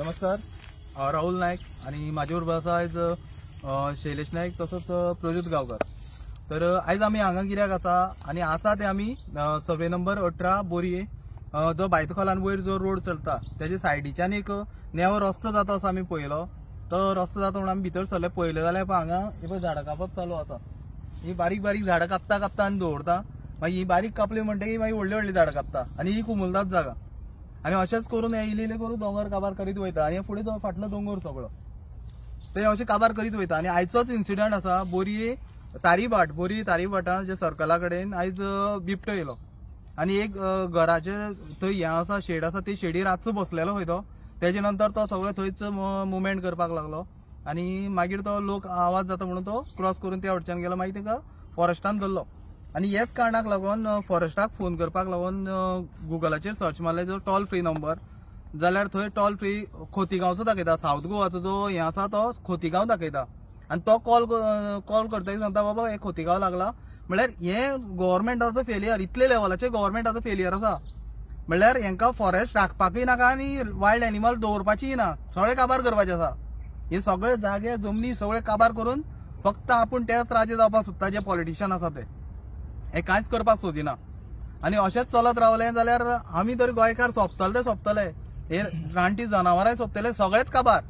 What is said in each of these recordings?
नमस्कार, राहुल नायक आणि माझ्या बरोबर आसा आयज शैलेश नायक तसोच प्रज्योत गांवकर। तर आयज आमी हांगा कित्याक आसा आनी आसा ते आमी सर्वे नंबर 18 बोरये जो बायतखोलान वयर जो रोड चलता त्याच्या सायडीच्यान एक नेवो रस्तो जाता असो आमी पळयलो। तो रस्तो जाता म्हणून आमी भितर सरले, पळयले जाल्यार हांगा हे झाडां कापप चालू आसा। ही बारीक बारीक झाडां कापता आनी दवरता, मागीर ही बारीक कापली म्हणटकीर मागीर व्हडली व्हडली झाडां कापता आनी ही कुमुलदाद जागा। आणि अशेंच करून हे इल्ले करून दोंगर काबार करीत वयता आनी फुडें तो फाटलो दोंगर सगळो ते अशें काबार करीत वयता। आनी आयचोच इन्सिडंट आसा बोरये तारीभाटां जे सर्कला कडेन आयज बिबटो येयलो आनी एक घराचे थंय हें आसा शेड आसा ती शेडीर रातचो बसलेलो खंय तो, तेजे नंतर तो सगळो थंयच मुवमेंट करपाक लागलो आनी मागीर तो लोक आवाज जाता म्हणून तो क्रॉस करून त्या वटच्यान गेलो, मागीर ताका फॉरेस्टान धरलो। आणि हेच कारणाक लागून फॉरेस्टाक फोन करपाक लागून गुगलाचेर सर्च मारले जो टोल फ्री नंबर, जाल्यार थंय टोल फ्री खोतीगांवचो दाखयता, साऊथ गोवाचो जो हे आसा तो खोतीगांव दाखयता। आनी तो कॉल करतकीर सांगता बाबा हे खोतीगांव लागला, म्हळ्यार हे गव्हर्मेंटाचो फेलियर, इतले लेवलाचे गव्हर्मेंटाचो फेलियर आसा। म्हळ्यार हेंका फॉरेस्ट राखपाकय नाका आनी वायल्ड एनिमल दवरपाचीय ना, सगळे काबार करपाचे आसा। हे सगळे जागे जमनी सगळे काबार करून फक्त आपूण तेच राजे जावपाक सोदता जे पॉलिटिशियन आसा ते, हे कांयच करपाक सोदिना। आनी अशेंच चलत रावलें जाल्यार आमी तर गोंयकार सोंपतले ते सोंपतले, हे रानटी जनावरांय सोंपतले, सगळेच काबार,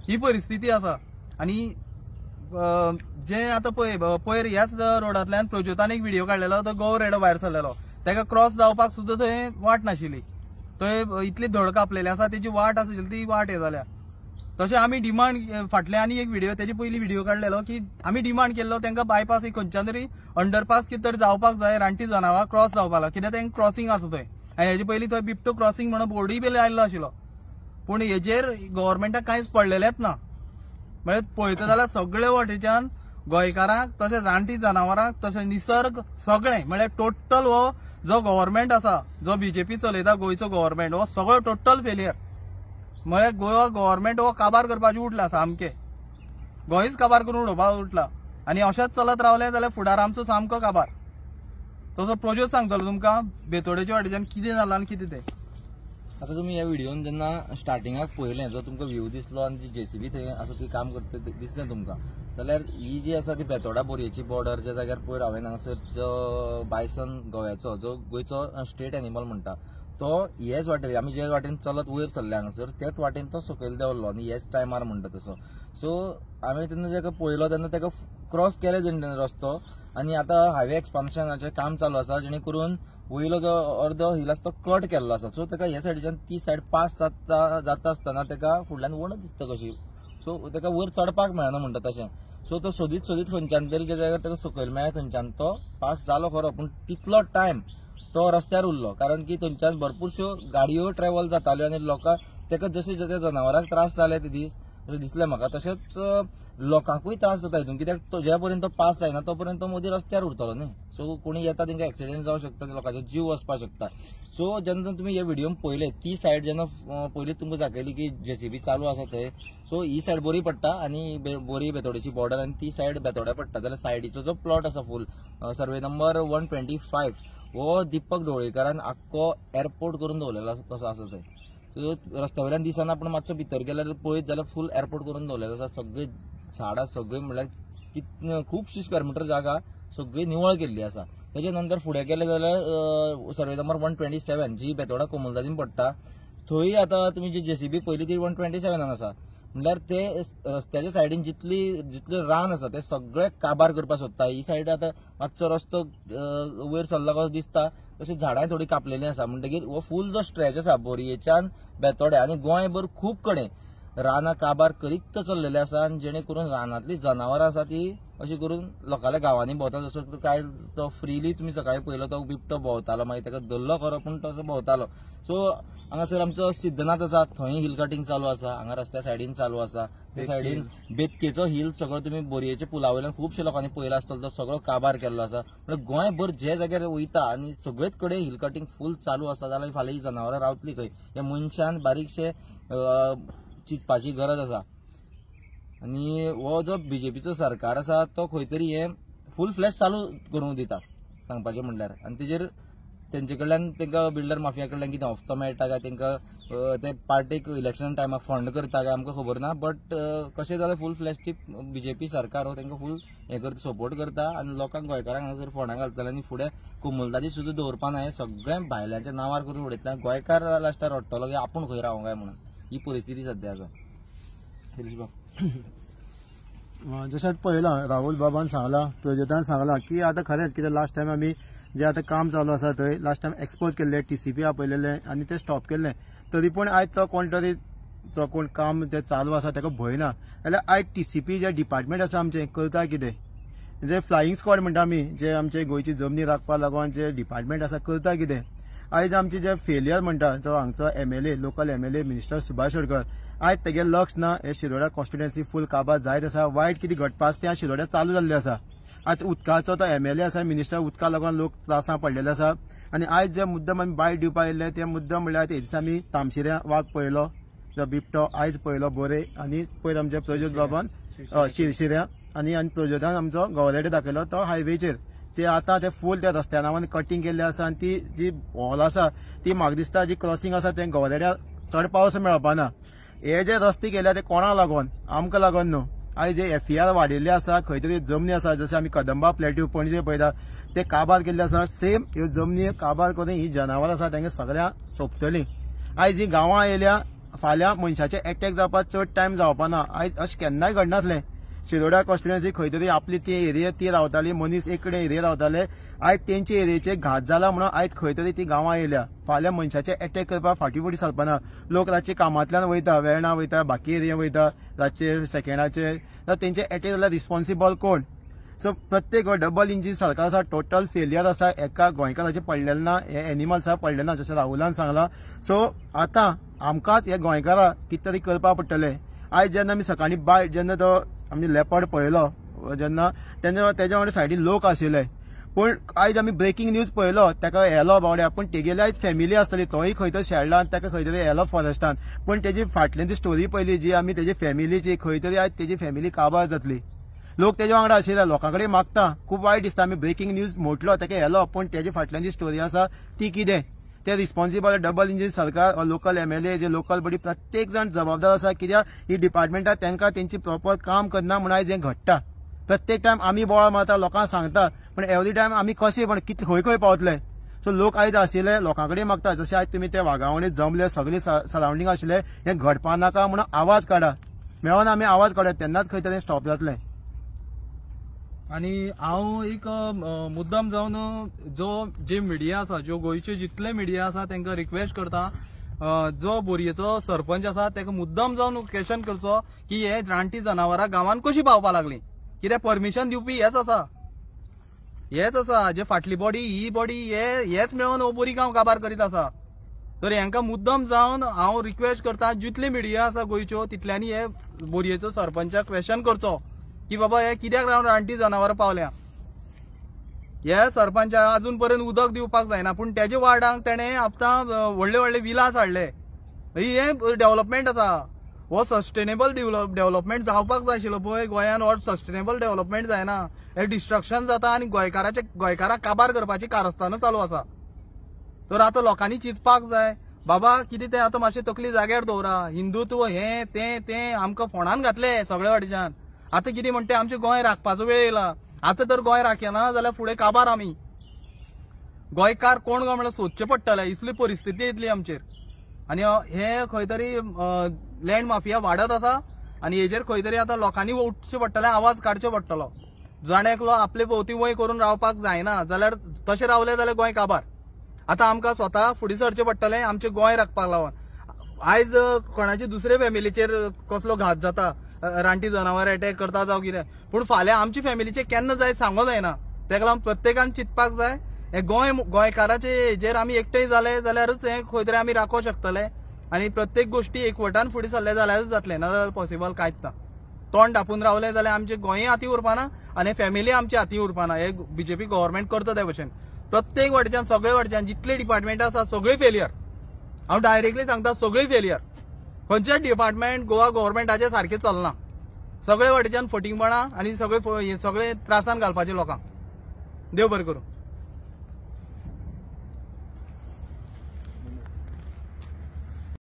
ही परिस्थिती आसा। आनी जे आतां पयर ह्याच रोडांतल्यान प्रज्योतान एक व्हिडिओ काडलेलो, तो गौ रेडो भायर सरलेलो, ताका क्रॉस जावपाक सुद्दां थंय वाट नाशिल्ली, थंय इतली धड कापलेली आसा, तेजी वाट आशिल्ली ती वाट हे जाल्या। तशें आमी डिमांड फाटले आनी एक व्हिडिओ तेजे पयलीं व्हिडिओ काडलेलो की आमी डिमांड केल्लो तांकां बायपास खंयच्यान तरी अंडरपास कितें तरी जावपाक जाय, रानटी जनावरां क्रॉस जावपाक लागून, कित्याक तांकां क्रॉसिंग आसा थंय आनी हेजे पयलीं थंय बिबटो क्रॉसिंग म्हणून बोर्डूय बी लायिल्लो आशिल्लो, पूण हेजेर गव्हर्मेंटाक कांयच पडलेलेंच ना। म्हळ्यार पळयता जाल्यार सगळे वटेच्यान गोंयकारांक तशेंच रानटी जनावरांक तशें निसर्ग सगळें म्हळ्यार टोटल हो जो गव्हर्मेंट आसा, जो बीजेपी चलयता गोंयचो गव्हर्मेंट, हो सगळो टोटल फेलियर। म्हळ्यार गोवा गव्हर्मेंट हो काबार करपाचें उठला, सामकें गोंयच काबार करून उडोवपाक उठला। आनी अशेंच चलत रावलें जाल्यार फुडार आमचो सामको काबार। तसो प्रज्योत सांगतलो तुमकां बेतोडेच्या वाटेच्यान कितें जालां आनी कितें तें। आता तुम्ही ह्या व्हिडिओन जेन्ना स्टार्टिंगाक पळयलें, जो तुमकां व्यू दिसलो आनी जी जेसीबी थंय आसा ती काम करता दिसलें तुमकां, जाल्यार ही जी आसा ती बेतोडा बोरयेची बॉर्डर, ज्या जाग्यार पयर हांवें हांगासर जो बायसन गोव्याचो जो गोंयचो स्टेट एनिमल म्हणटा तो हेच वाटेर, आमी जे वाटेन चलत वयर सरले हांगासर तेच वाटेन तो सकयल देंवल्लो आनी हेच टायमार म्हणटा तसो। सो हांवें तेन्ना जाका पळयलो तेन्ना ताका क्रॉस केले जेणे रस्तो, आनी आतां हायवे एक्सपान्शनाचें काम चालू आसा, जेणे करून वयलो जो अर्दो हिल आसा तो कट केल्लो आसा। सो ताका ह्या सायडीच्यान ती सायड पास जाता आसतना ताका फुडल्यान वणत दिसता कशी, सो ताका वयर चडपाक मेळना म्हणटा तशें। सो तो सोदीत खंयच्यान तरी ज्या जाग्यार ताका सकयल मेळ्ळें थंयच्यान तो पास जालो खरो, पूण तितलो टायम तो रस्त्यार उरलो, कारण की थंयच्यान भरपूरश्यो गाडयो ट्रॅव्हल जाताल्यो आनी लोकांक ताका जशे जे जनावरांक त्रास जाले ते दिसले म्हाका, तशेंच लोकांकूय त्रास जाता हितून, कित्याक तो ज्या पर्यंत पास जायना तो पर्यंत तो मदीं रस्त्यार उरतलो न्ही। सो कोणी येता तांकां एक्सिडेंट जावंक शकता, लोकांचो जीव वचपाक शकता। सो जेन्ना तुमी हे व्हिडिओन पळयले ती सायड जेन्ना पयलीं तुमकां दाखयली की जेसीबी चालू आसा थंय, सो ही सायड बोरी पडटा आनी बोरी बेतोडेची बॉर्डर आनी ती सायड बेतोड्या पडटा, जाल्यार सायडीचो जो प्लॉट आसा फूल सर्वे नंबर 125 हो दिपक ढवळीकरान आख्खो एअरपोर्ट करून दवरलेलो कसो आसा थंय। सो रस्त्या वयल्यान दिसना, पूण मातसो भितर गेल्यार पळयत जाल्यार फूल एअरपोर्ट करून दवरलेलो आसा। सगळी झाडां सगळी म्हळ्यार खुबशी स्क्वेअर मिटर जागा सगळी निवळ केल्ली आसा। तेजे नंतर फुडें गेले जाल्यार सर्वे नंबर 127 जी बेतोडा कोमुलदादीन पडटा, थंय आतां तुमी जी जेसीबी पयली ती 127 आसा, म्हळ्यार ते रस्त्याच्या सायडीन जितले रान आसा ते सगळे काबार करपाक सोदता। ही सायड आतां मातसो रस्तो वयर सरला कसो दिसता, तशी झाडांय थोडी कापलेली आसा, म्हणटकीर हो फूल जो स्ट्रेच आसा बोरयेच्यान बेतोड्या आनी गोंयभर खूब कडेन रानां काबार करीत चल्लेले आसा, आनी जेणे करून रानांतली जनावरां आसा ती अशी करून लोकांच्या गांवांनी भोंवता। जसो काय तो फ्रीली तुमी सकाळी पळयलो तो बिबटो भोंवतालो, मागीर ताका धरलो खरो पूण तसो भोंवतालो। सो हांगासर आमचो सिद्धनाथ आसा, थंय हिल कटिंग चालू आसा, हांगा रस्त्या सायडीन चालू आसा, ते सायडीन बेतकेचो हिल सगळो तुमी बोरयेच्या पुला वयल्यान खुबशे लोकांनी पळयला आसतलो, तो सगळो काबार केल्लो आसा। म्हणजे गोंयभर जे जाग्यार वयता आनी सगळेच कडेन हिल कटिंग फूल चालू आसा, जाल्यार फाल्यां ही जनावरां रावतली खंय, हे मनशान बारीकशे चिंतपाची गरज आसा। आनी हो जो बीजेपीचो सरकार आसा तो खंय तरी हे फूल फ्लॅश चालू करूंक दिता सांगपाचें म्हणल्यार, आनी तेजेर तेंचे कडल्यान तांकां बिल्डर माफिया कडल्यान कितें हफ्तो मेळटा काय तांकां ते पार्टेक इलेक्शन टायमार फंड करता काय आमकां खबर ना, बट कशें जाल्यार फूल फ्लॅश बीजेपी सरकार हो तांकां फूल हें करता, सपोर्ट करता आनी लोकांक गोंयकारांक हांगासर फंडां घालतले आनी फुडें कोमुलदादी सुद्दां दवरपा ना, हें सगळें भायल्यांच्या नांवार करून उडयतले. गोंयकार लास्टार रडटलो की आपूण खंय रावूं काय म्हणून. ही परिस्थिती सध्या आसा. जशें पळयलां राहुल बाबान सांगलां, प्रोजेक्टान सांगलां की आतां खरेंच कितें लास्ट टायम आमी जे आतां काम चालू आसा थंय लास्ट टायम एक्सपोज केल्ले, TCP आपयलेले आनी ते स्टॉप केल्ले, तरी पूण आयज तो कोण तरी जो कोण काम ते चालू आसा ताका भंय ना. जाल्यार आयज TCP जे डिपार्टमेंट आसा आमचें करता कितें, जे फ्लायींग स्क्वॉड म्हणटा आमी, जे आमचे गोंयची जमनी राखपा लागून जे डिपार्टमेंट आसा करता कितें. आयज आमचे जे फेलियर म्हणटा जो हांगचो MLA, local MLA minister Subhash Shirodkar, आयज तेगे लक्ष ना. हे शिरोडा कॉन्स्टिट्युएन्सी फूल काबार जायत आसा. वायट कितें घडपास त्या शिरोड्या चालू जाल्ले आसा. आज उदकाचो तो MLA आसा, मिनिस्टर, उदका लागून लोक त्रासां पडलेले आसा. आनी आयज जे मुद्दम आमी बायट दिवपा येयले ते मुद्दम म्हणल्यार ते दिसा आमी तामशिऱ्या वाघ पळयलो, जो बिबटो आयज पळयलो बोरे, आनी पयर आमचे प्रज्योत बाबान शिरशिऱ्या आनी प्रज्योतान आमचो गवरेडे दाखयलो तो हायवेचेर. ते आतां ते फूल त्या रस्त्या नांवान कटींग केल्ले आसा आनी ती जी हॉल आसा ती म्हाका दिसता जी क्रॉसिंग आसा ते गवरेड्या चड पावस मेळपाना. हे जे रस्ते केल्या ते कोणाक लागून, आमकां लागून न्हू. आयज जे FER वाडिल्ले आसा, खंय तरी जमनी आसा, जशें आमी कदंबा प्लॅट्यू पणजे पळयता ते काबार केल्ले आसा, सेम ह्यो जमनी काबार करून ही जनावरां आसा तांकां सगळ्यांक सोंपतलीं. आयज ही गांवां येयल्या, फाल्यां मनशाचे अटॅक जावपाक चड टायम जावपाना. आयज अशें केन्नाय घडनासलें. शिरोडा कॉन्स्टिट्युएन्सी खंय तरी आपली ती एरिया ती रावताली, मनीस एक कडेन एरिया रावताले. आयज तेंचे एरियेचे घात जाला म्हणून आयज खंय तरी ती गांवां येयल्या. फाल्यां मनशाचे अटॅक करपाक फाटीं फुडें सरपाना. लोक रातचे कामांतल्यान वयता, वेर्णा वयता, बाकी एरिया वयता, रातचे सेकंडाचे, तर तेंचे अटॅक जाल्यार रिस्पॉन्सिबल कोण. सो प्रत्येक डबल इंजीन सरकार आसा, टोटल फेलियर आसा, एका गोंयकाराचे पडलेले ना, हे एनिमल्सा पडलेले ना, जशें राहुलान सांगलां. सो आतां आमकांच हे गोंयकारां कितें तरी करपा पडटलें. आयज जेन्ना आमी सकाळीं बायट जेन्ना तो आमी लेपर्ड पळयलो जेन्ना तेन्ना तेज्या वांगडा सायडीन लोक आशिल्ले, पूण आयज आमी ब्रेकिंग न्यूज पळयलो ताका येलो बावड्या, पूण तेगेली आयज फॅमिली आसतली, तोय खंय तरी शेळला आनी ताका खंय तरी येलो फॉरेस्टान. पूण तेजी फाटल्यान स्टोरी पयली जी आमी तेजी फॅमिलीची, खंय तरी आयज तेजी फॅमिली काबार जातली. लोक तेज्या वांगडा आशिल्ले, लोकां कडेन मागता, खूब वायट दिसता. आमी ब्रेकिंग न्यूज म्हटलो ताका येलो, पूण तेजी फाटल्यान जी स्टोरी आसा ती कितें, ते रिस्पॉन्सिबल डबल इंजीन सरकार, लोकल MLA, जे लोकल बॉडी, प्रत्येक जण जबाबदार आसा. कित्याक ही डिपार्टमेंटां तांकां तेंची प्रॉपर काम करना म्हणून आयज हें घडटा. प्रत्येक टायम आमी बोवाळ मारता, लोकांक सांगता, पूण एवरी टायम आमी कशें पण कितें खंय खंय पावतले. सो लोक आयज आशिल्ले लोकां कडेन मागता, जशें आयज तुमी ते वाघावणी जमले, सगळे सरावंडींग आशिल्ले, हें घडपा नाका म्हणून आवाज काडा. मेळोन आमी आवाज काडया, तेन्नाच खंय तरी स्टॉप जातलें. आणि हांव एक मुद्दम जावन जे मिडिया आसा, ज्यो गोंयचे जितले मिडिया आसा तांकां रिक्वेस्ट करता, जो बोरयेचो सरपंच आसा ताका मुद्दम जावन क्वेश्चन करचो की हे रानटी जनावरां गांवांत कशी पावपा लागली, कित्याक परमिशन दिवपी हेच आसा जे फाटली बॉडी, ही बॉडी हेच मेळोन हो बोरी गांव काबार करीत आसा. तर हांकां मुद्दम जावन हांव रिक्वेस्ट करता, जितले मिडिया आसा गोंयच्यो तितल्यांनी हे बोरयेचो सरपंचाक क्वेश्चन करचो की बाबा हे कित्याक रानटी जनावरां पावल्या. हे सरपंचा अजून पर्यंत उदक दिवपाक जायना, पूण तेजे वार्डांक तेणें आतां व्हडले व्हडले विलास हाडले. हे डेव्हलपमेंट आसा. हो सस्टेनेबल डेव्हलपमेंट जावपाक जाय आशिल्लो पळय गोंयांत. हो सस्टेनेबल डेव्हलपमेंट जायना, हे डिस्ट्रक्शन जाता आनी गोंयकारांक काबार करपाची कारस्थानां चालू आसा. तर आतां लोकांनी चिंतपाक जाय, बाबा कितें तें आतां मातशें तकली जाग्यार दवरा. हिंदुत्व हें तें आमकां फोंडान घातले सगळे वाटेच्यान. आतां कितें म्हणटा आमचें गोंय राखपाचो वेळ येयला. आतां तर गोंय राखना जाल्यार फुडें काबार आमी. गोंयकार कोण काय म्हणल्यार सोदचे पडटले, इतली परिस्थिती येतली आमचेर. आनी हे खंय तरी लँड माफिया वाडत आसा आनी हेजेर खंय तरी आतां लोकांनी उठचें पडटलें, आवाज काडचो पडटलो. जाणेकलो आपले भोंवती वय करून रावपाक जायना, जाल्यार तशें रावले जाल्यार गोंय काबार. आतां आमकां स्वता फुडें सरचें पडटलें आमचें गोंय राखपाक लागून. आयज कोणाच्या दुसऱ्या फॅमिलीचेर कसलो घात जाता, रानटी जनावर अटॅक करता जावं कितें, पूण फाल्यां आमच्या फॅमिलीचें केन्ना जाय सांगो जायना. तेका लागून प्रत्येकान चिंतपाक जाय, हे गोंयकाराचे हेजेर आमी एकठांय जाले जाल्यारूच हे खंय तरी आमी राखोवंक शकतले. आनी प्रत्येक गोष्टी एकवटान फुडें सरले जाल्यारूच जातलें, नाजाल्यार पॉसिबल कांयच ना. तोंड धापून रावले जाल्यार आमचे गोंय हाती उरपाना आनी फॅमिली आमची हाती उरपाना. हे BJP गव्हर्मेंट करता त्या भशेन. प्रत्येक वाटेच्यान सगळे वाटेच्यान जितले डिपार्टमेंट आसा सगळे फेलियर. हांव डायरेक्टली सांगता, सगळे फेलियर. खंयचेच डिपार्टमेंट गोवा गव्हर्मेंटाचे सारखे चलना. सगळे वाटेच्यान फटींगपणां आनी सगळे त्रासान घालपाचे लोकांक. देव बरें करूं.